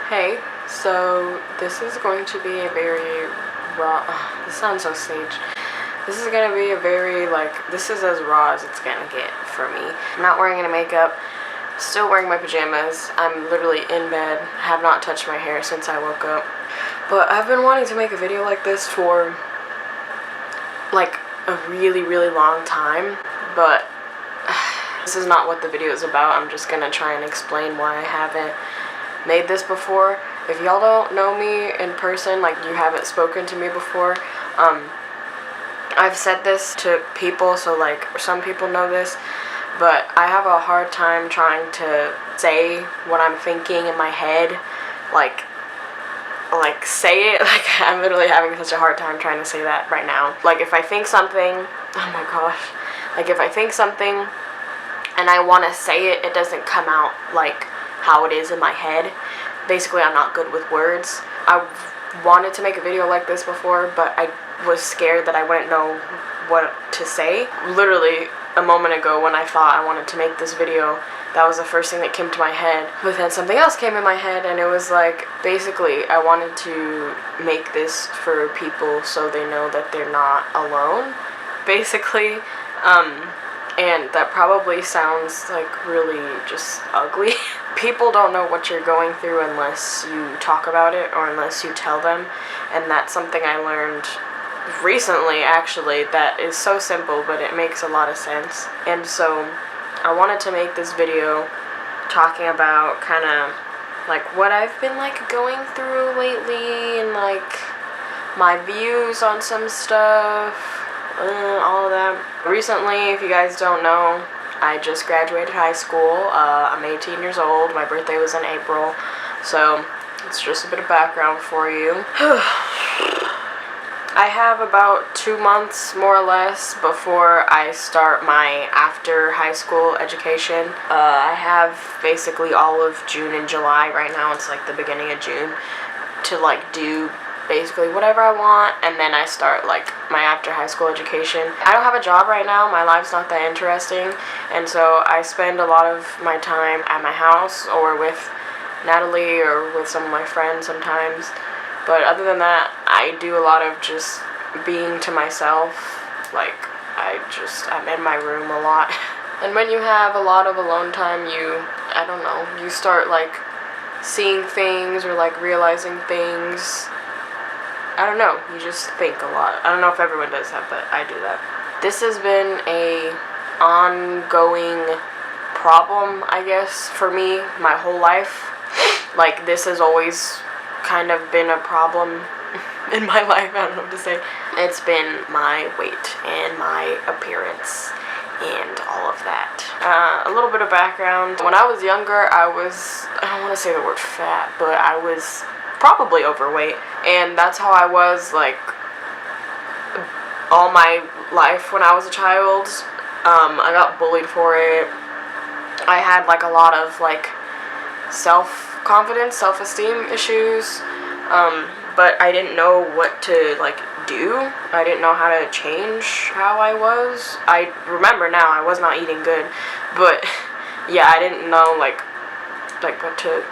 Hey, so this is going to be a very raw, this sounds so staged. This is going to be a very, this is as raw as it's going to get for me. I'm not wearing any makeup, still wearing my pajamas. I'm literally in bed, have not touched my hair since I woke up. But I've been wanting to make a video like this for, like, a really, really long time. But this is not what the video is about. I'm just going to try and explain why I haven't made this before. If y'all don't know me in person, like you haven't spoken to me before, I've said this to people, so like some people know this, but I have a hard time trying to say what I'm thinking in my head, like say it. Like I'm literally having such a hard time trying to say that right now. Like if I think something, oh my gosh, like if I think something and I want to say it, it doesn't come out like how it is in my head. Basically, I'm not good with words. I wanted to make a video like this before, but I was scared that I wouldn't know what to say. Literally a moment ago when I thought I wanted to make this video, that was the first thing that came to my head. But then something else came in my head, and it was like, basically I wanted to make this for people so they know that they're not alone, basically. And that probably sounds like really just ugly. People don't know what you're going through unless you talk about it or unless you tell them. And that's something I learned recently, actually, that is so simple, but it makes a lot of sense. And so I wanted to make this video talking about kind of like what I've been like going through lately and like my views on some stuff. All of that. Recently, if you guys don't know, I just graduated high school. I'm 18 years old. My birthday was in April. So, it's just a bit of background for you. I have about 2 months, more or less, before I start my after high school education. I have basically all of June and July. Right now, it's like the beginning of June to like do basically whatever I want, and then I start like my after high school education. I don't have a job right now, my life's not that interesting, and so I spend a lot of my time at my house or with Natalie or with some of my friends sometimes. But other than that, I do a lot of just being to myself. Like I'm in my room a lot. And when you have a lot of alone time, I don't know, you start like seeing things or like realizing things. I don't know, you just think a lot. I don't know if everyone does that, but I do that. This has been a ongoing problem, I guess, for me my whole life. Like, this has always kind of been a problem in my life, I don't know what to say. It's been my weight and my appearance and all of that. A little bit of background. When I was younger, I don't want to say the word fat, but I was probably overweight, and that's how I was like all my life when I was a child. I got bullied for it. I had like a lot of like self-confidence, self-esteem issues, but I didn't know what to like do. I didn't know how to change how I was. I remember now I was not eating good, but yeah, I didn't know like what to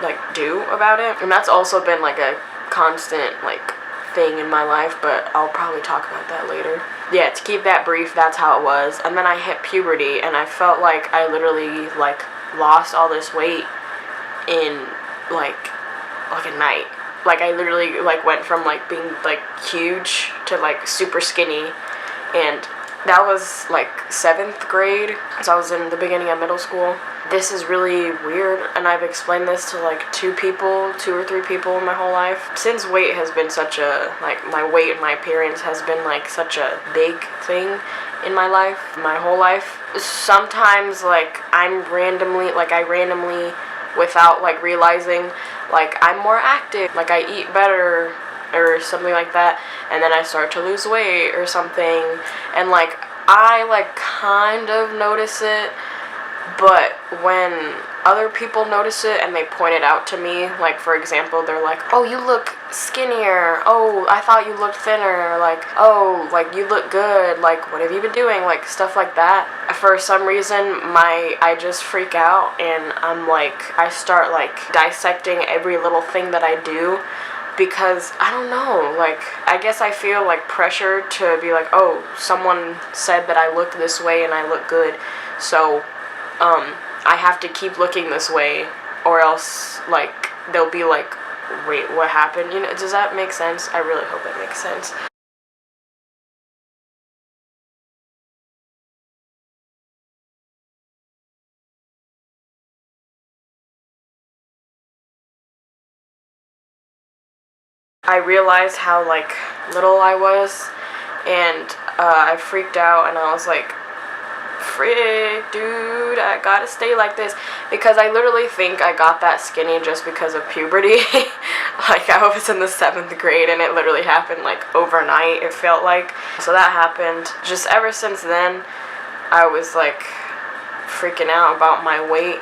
like do about it. And that's also been like a constant like thing in my life, but I'll probably talk about that later. Yeah, to keep that brief, that's how it was. And then I hit puberty, and I felt like I literally like lost all this weight in like a night. Like I literally like went from like being like huge to like super skinny, and that was like 7th grade, so I was in the beginning of middle school. This is really weird, and I've explained this to like 2 or 3 people in my whole life. Since weight has been such a, like my weight and my appearance has been like such a big thing in my life, my whole life. Sometimes like I randomly, without like realizing, like I'm more active, like I eat better or something like that, and then I start to lose weight or something, and like I like kind of notice it, but when other people notice it and they point it out to me. Like, for example, they're like, oh, you look skinnier. Oh, I thought you looked thinner. Like, oh, like, you look good. Like, what have you been doing? Like, stuff like that. For some reason, I just freak out, and I'm like, I start like dissecting every little thing that I do, because I don't know, like, I guess I feel like pressure to be like, oh, someone said that I look this way and I look good, so I have to keep looking this way, or else, like, they'll be like, wait, what happened? You know, does that make sense? I really hope it makes sense. I realized how, like, little I was, and I freaked out, and I was like, frick, dude, I gotta stay like this, because I literally think I got that skinny just because of puberty. Like, I was in the 7th grade, and it literally happened, like, overnight, it felt like. So that happened. Just ever since then, I was, like, freaking out about my weight,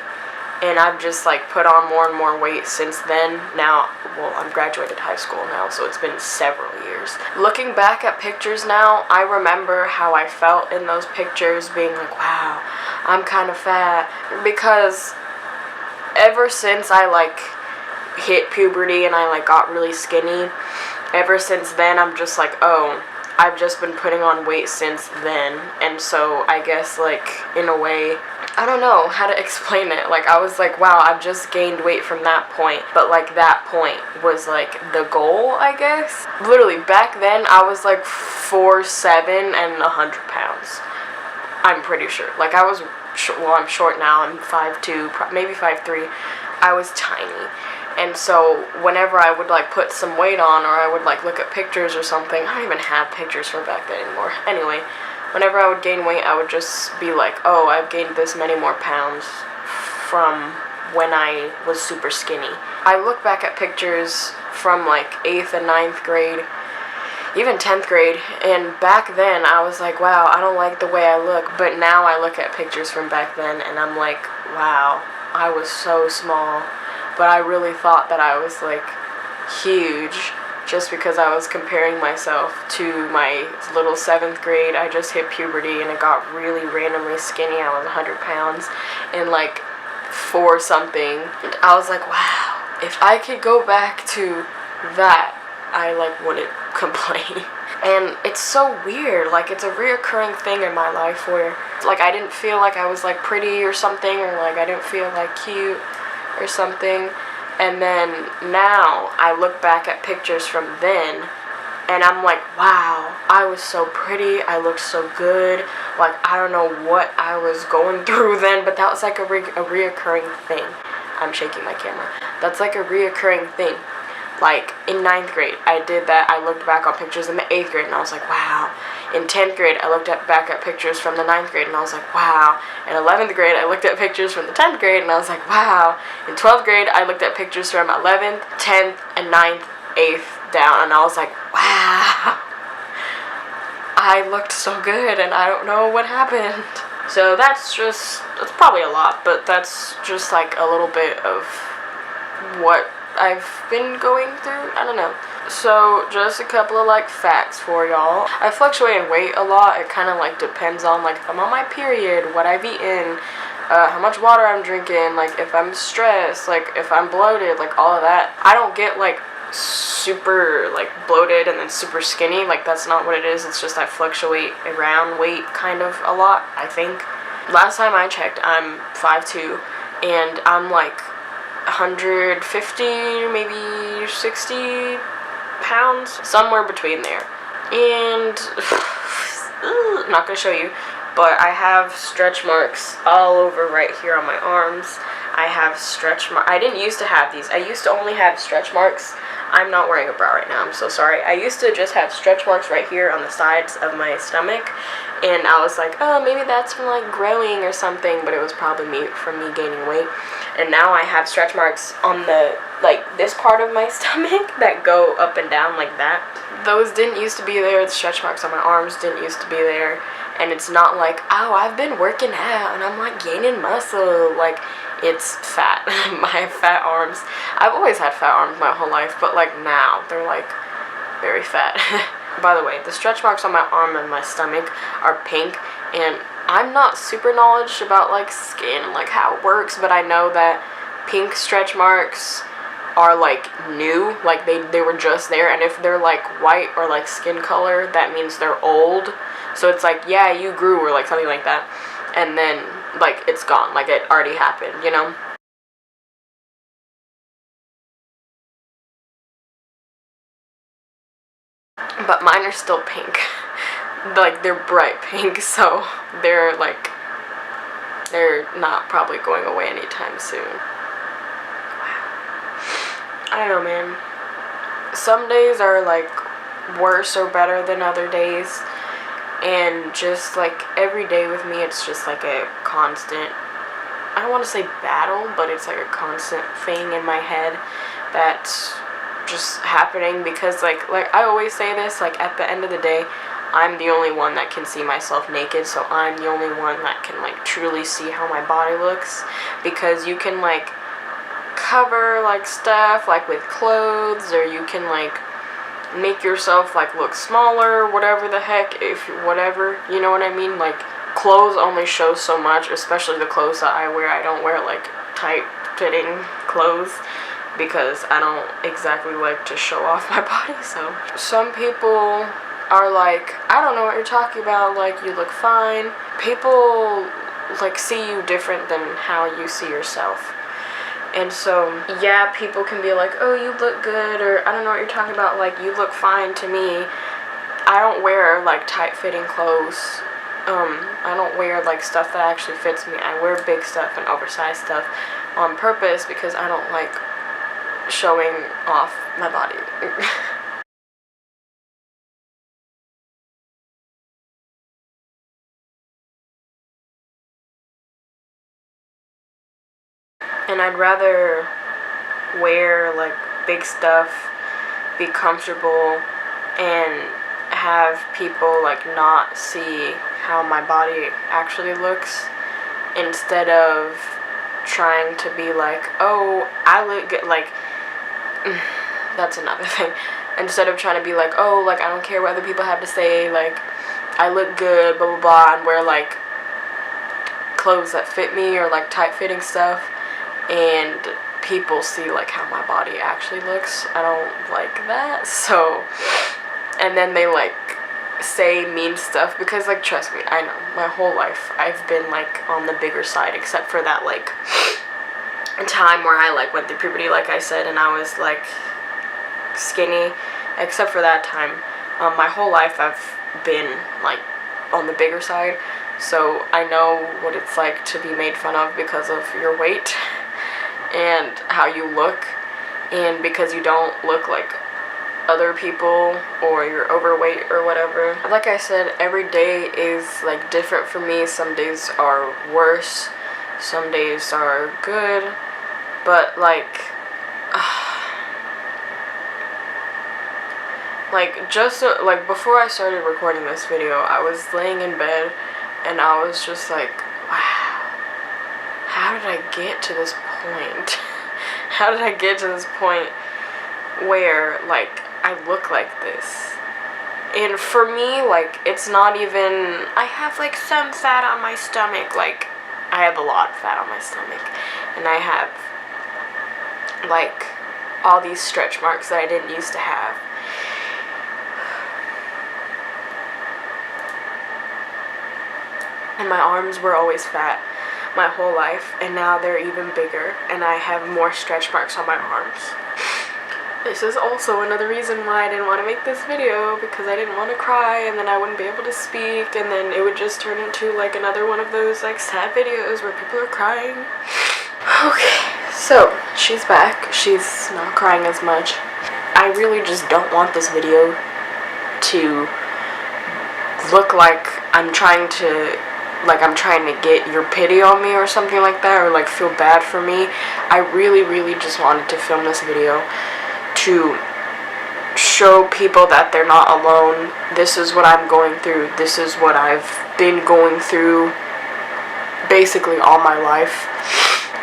and I've just, like, put on more and more weight since then. Now, well, I'm graduated high school now, so it's been several years. Looking back at pictures now, I remember how I felt in those pictures, being like, wow, I'm kind of fat. Because ever since I, like, hit puberty and I, like, got really skinny, ever since then, I'm just like, oh, I've just been putting on weight since then. And so I guess, like, in a way, I don't know how to explain it. Like, I was like, wow, I've just gained weight from that point. But, like, that point was, like, the goal, I guess. Literally, back then, I was, like, 4'7" and 100 pounds. I'm pretty sure. Like, I was, well, I'm short now. I'm 5'2", maybe 5'3". I was tiny. And so, whenever I would, like, put some weight on, or I would, like, look at pictures or something, I don't even have pictures from back then anymore. Anyway, whenever I would gain weight, I would just be like, oh, I've gained this many more pounds from when I was super skinny. I look back at pictures from, like, 8th and 9th grade, even 10th grade, and back then, I was like, wow, I don't like the way I look. But now I look at pictures from back then, and I'm like, wow, I was so small. But I really thought that I was, like, huge, just because I was comparing myself to my little 7th grade. I just hit puberty, and it got really randomly skinny. I was 100 pounds and, like, 4 something. And I was like, wow, if I could go back to that, I, like, wouldn't complain. And it's so weird, like, it's a reoccurring thing in my life where, like, I didn't feel like I was, like, pretty or something, or, like, I didn't feel, like, cute or something, and then now I look back at pictures from then, and I'm like, wow, I was so pretty, I looked so good. Like, I don't know what I was going through then, but that was like a reoccurring thing. I'm shaking my camera. That's like a reoccurring thing. Like, in 9th grade, I did that. I looked back on pictures in the 8th grade, and I was like, wow. In 10th grade, I looked back at pictures from the 9th grade, and I was like, wow. In 11th grade, I looked at pictures from the 10th grade, and I was like, wow. In 12th grade, I looked at pictures from 11th, 10th, and 9th, 8th down, and I was like, wow. I looked so good, and I don't know what happened. So that's probably a lot, but that's just like a little bit of what I've been going through. I don't know. So just a couple of, like, facts for y'all. I fluctuate in weight a lot. It kind of, like, depends on, like, if I'm on my period, what I've eaten, how much water I'm drinking, like, if I'm stressed, like, if I'm bloated, like, all of that. I don't get, like, super, like, bloated and then super skinny. Like, that's not what it is. It's just I fluctuate around weight kind of a lot, I think. Last time I checked, I'm 5'2", and I'm, like, 150, maybe 60 pounds, somewhere between there. And I'm not gonna show you, but I have stretch marks all over right here on my arms. I have stretch marks. I didn't used to have these. I used to only have stretch marks. I'm not wearing a bra right now, I'm so sorry. I used to just have stretch marks right here on the sides of my stomach, and I was like, oh, maybe that's from, like, growing or something, but it was probably from me gaining weight. And now I have stretch marks on the, like, this part of my stomach that go up and down like that. Those didn't used to be there. The stretch marks on my arms didn't used to be there. And it's not like, oh, I've been working out and I'm, like, gaining muscle. Like, it's fat. My fat arms. I've always had fat arms my whole life, but like now they're like very fat. By the way, the stretch marks on my arm and my stomach are pink, and I'm not super knowledgeable about like skin and like how it works, but I know that pink stretch marks are like new, like they were just there, and if they're like white or like skin color, that means they're old. So it's like, yeah, you grew, or like something like that, and then like it's gone, like it already happened, you know? But mine are still pink. Like they're bright pink, so they're like, they're not probably going away anytime soon. I don't know, man. Some days are like worse or better than other days, and just like every day with me, it's just like a constant, I don't want to say battle, but it's like a constant thing in my head that's just happening, because like I always say this, like at the end of the day, I'm the only one that can see myself naked, so I'm the only one that can like truly see how my body looks, because you can like cover like stuff like with clothes, or you can like make yourself like look smaller, whatever the heck, if whatever, you know what I mean? Like clothes only show so much, especially the clothes that I wear. I don't wear like tight fitting clothes because I don't exactly like to show off my body. So some people are like, I don't know what you're talking about, like you look fine. People like see you different than how you see yourself. And so, yeah, people can be like, oh, you look good, or I don't know what you're talking about, like, you look fine to me. I don't wear, like, tight-fitting clothes. I don't wear, like, stuff that actually fits me. I wear big stuff and oversized stuff on purpose because I don't like showing off my body. And I'd rather wear like big stuff, be comfortable, and have people like not see how my body actually looks, instead of trying to be like, oh, I look good, like that's another thing. Instead of trying to be like, oh, like I don't care what other people have to say, like I look good, blah blah blah, and wear like clothes that fit me, or like tight fitting stuff, and people see like how my body actually looks. I don't like that. So, and then they like say mean stuff, because like trust me, I know my whole life I've been like on the bigger side, except for that like time where I like went through puberty, like I said, and I was like skinny. Except for that time, my whole life I've been like on the bigger side, so I know what it's like to be made fun of because of your weight and how you look, and because you don't look like other people, or you're overweight or whatever. Like I said, every day is like different for me. Some days are worse, some days are good, but like like just like before I started recording this video, I was laying in bed and I was just like, wow, how did I get to this point? How did I get to this point where like I look like this? And for me, like, it's not even, I have like some fat on my stomach, like I have a lot of fat on my stomach, and I have like all these stretch marks that I didn't used to have. And my arms were always fat my whole life, and now they're even bigger, and I have more stretch marks on my arms. This is also another reason why I didn't want to make this video, because I didn't want to cry, and then I wouldn't be able to speak, and then it would just turn into like another one of those like sad videos where people are crying. Okay, so she's back. She's not crying as much. I really just don't want this video to look like I'm trying to get your pity on me or something like that, or like feel bad for me. I really just wanted to film this video to show people that they're not alone. This is what I'm going through. This is what I've been going through basically all my life.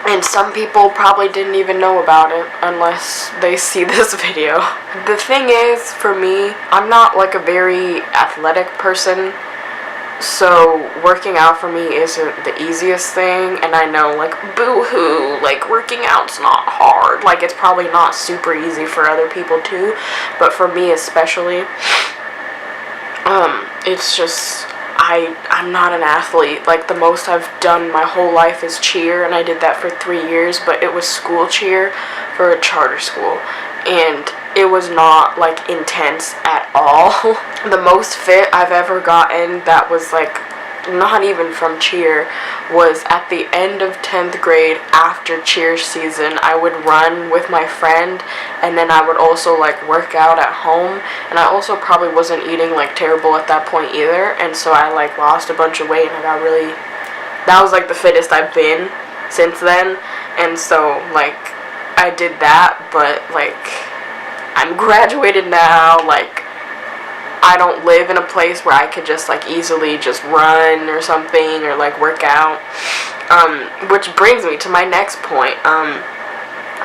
And some people probably didn't even know about it unless they see this video. The thing is, for me, I'm not like a very athletic person, so working out for me isn't the easiest thing, and I know, like, boo-hoo, like, working out's not hard. Like, it's probably not super easy for other people too, but for me especially, it's just, I'm not an athlete. Like, the most I've done my whole life is cheer, and I did that for 3 years, but it was school cheer for a charter school, and it was not, like, intense at all. The most fit I've ever gotten that was, like, not even from cheer was at the end of 10th grade after cheer season. I would run with my friend, and then I would also, like, work out at home, and I also probably wasn't eating, like, terrible at that point either, and so I, like, lost a bunch of weight, and I got really, that was, like, the fittest I've been since then, and so, like, I did that, but, like, I'm graduated now, like, I don't live in a place where I could just, like, easily just run or something or, like, work out, which brings me to my next point.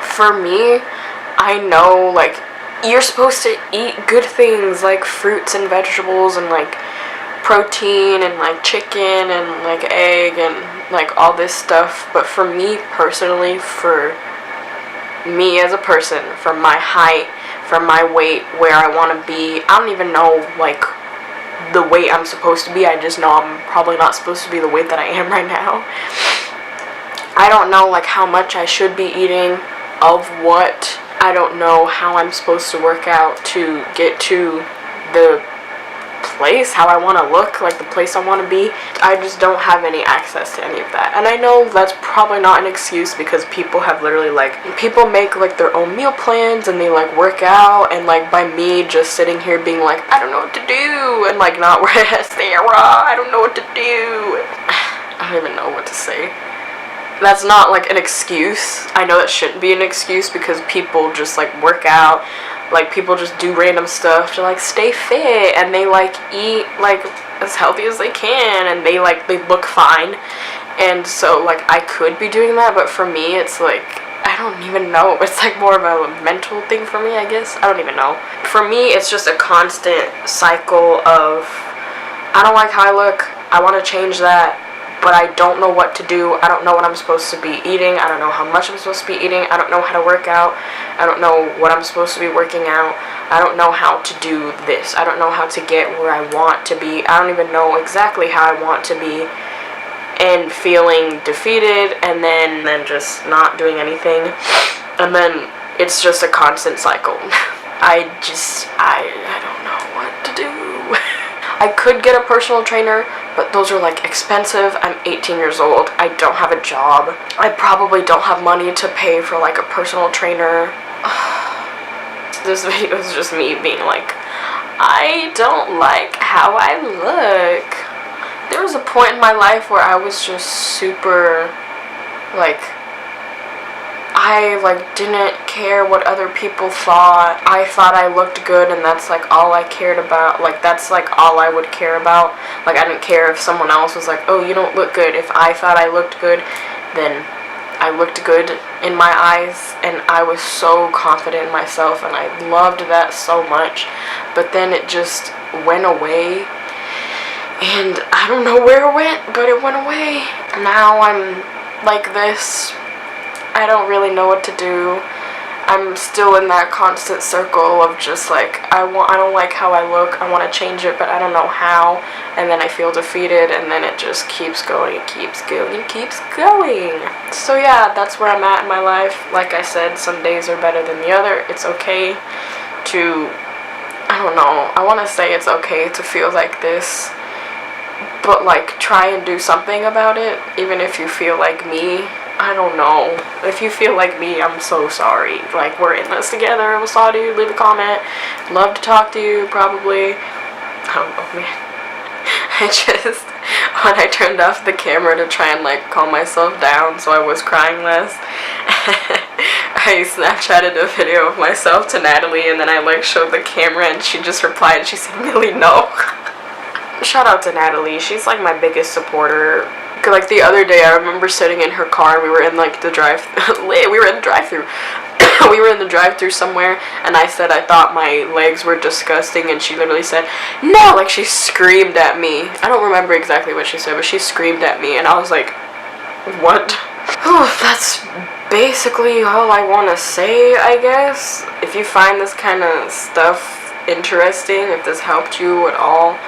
For me, I know, like, you're supposed to eat good things, like, fruits and vegetables and, like, protein and, like, chicken and, like, egg and, like, all this stuff, but for me personally, for me as a person, for my height, for my weight, where I want to be, I don't even know, like, the weight I'm supposed to be. I just know I'm probably not supposed to be the weight that I am right now. I don't know, like, how much I should be eating, of what. I don't know how I'm supposed to work out to get to the place, how I want to look, like the place I want to be. I just don't have any access to any of that. And I know that's probably not an excuse, because people have literally, like, people make, like, their own meal plans and they, like, work out, and, like, by me just sitting here being like, I don't know what to do, and, like, not where Sarah, I don't know what to do. I don't even know what to say. That's not, like, an excuse. I know that shouldn't be an excuse, because people just, like, work out. Like, people just do random stuff to, like, stay fit, and they, like, eat, like, as healthy as they can, and they, like, they look fine, and so, like, I could be doing that, but for me, it's, like, I don't even know, it's, like, more of a mental thing for me, I guess, I don't even know. For me, it's just a constant cycle of, I don't like how I look, I want to change that, but I don't know what to do. I don't know what I'm supposed to be eating. I don't know how much I'm supposed to be eating. I don't know how to work out. I don't know what I'm supposed to be working out. I don't know how to do this. I don't know how to get where I want to be. I don't even know exactly how I want to be, and feeling defeated, and then just not doing anything, and then it's just a constant cycle. I don't know what to do. I could get a personal trainer, but those are, like, expensive. I'm 18 years old. I don't have a job. I probably don't have money to pay for, like, a personal trainer. This video is just me being like, I don't like how I look. There was a point in my life where I was just super, like, I, like, didn't care what other people thought. I thought I looked good, and that's, like, all I cared about. Like, that's, like, all I would care about. Like, I didn't care if someone else was like, oh, you don't look good. If I thought I looked good, then I looked good in my eyes, and I was so confident in myself, and I loved that so much. But then it just went away, and I don't know where it went, but it went away. Now I'm like this. I don't really know what to do. I'm still in that constant circle of just, like, I don't like how I look. I want to change it, but I don't know how. And then I feel defeated, and then it just keeps going, keeps going, keeps going. So yeah, that's where I'm at in my life. Like I said, some days are better than the other. It's okay to, I don't know, I want to say it's okay to feel like this, but, like, try and do something about it, even if you feel like me. I don't know. If you feel like me, I'm so sorry. Like, we're in this together. Wasadi, leave a comment. Love to talk to you, probably. I don't know, man. When I turned off the camera to try and, like, calm myself down so I was crying less, I Snapchatted a video of myself to Natalie, and then I, like, showed the camera, and she just replied, she said, Millie, no. shout out to Natalie. She's like my biggest supporter. Cause like the other day, I remember sitting in her car and we were in like the we were in the drive-thru. We were in the drive-thru somewhere, and I said I thought my legs were disgusting, and she literally said, no, like she screamed at me. I don't remember exactly what she said, but she screamed at me, and I was like, what? That's basically all I want to say, I guess. If you find this kind of stuff interesting, if this helped you at all,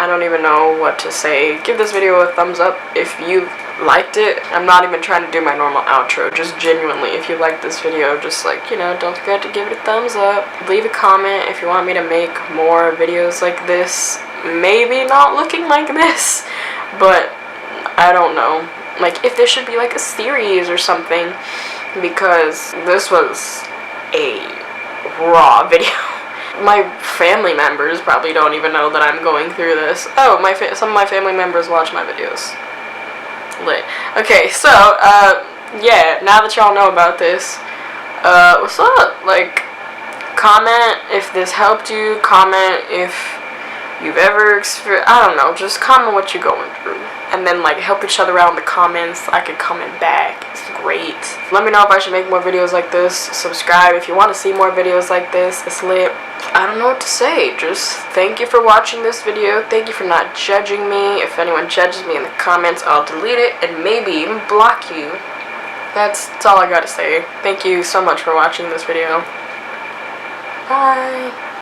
I don't even know what to say. Give this video a thumbs up if you liked it. I'm not even trying to do my normal outro, just genuinely, if you liked this video, just like, you know, don't forget to give it a thumbs up. Leave a comment if you want me to make more videos like this. Maybe not looking like this, but I don't know. Like, if there should be like a series or something, because this was a raw video. My family members probably don't even know that I'm going through this. Oh, some of my family members watch my videos. Lit. Okay, so, yeah, now that y'all know about this, what's up? Like, comment if this helped you, comment if you've ever I don't know, just comment what you're going through. And then, like, help each other out in the comments. I could comment back. It's great. Let me know if I should make more videos like this. Subscribe if you want to see more videos like this. It's lit. I don't know what to say. Just thank you for watching this video. Thank you for not judging me. If anyone judges me in the comments, I'll delete it and maybe even block you. That's all I gotta say. Thank you so much for watching this video. Bye.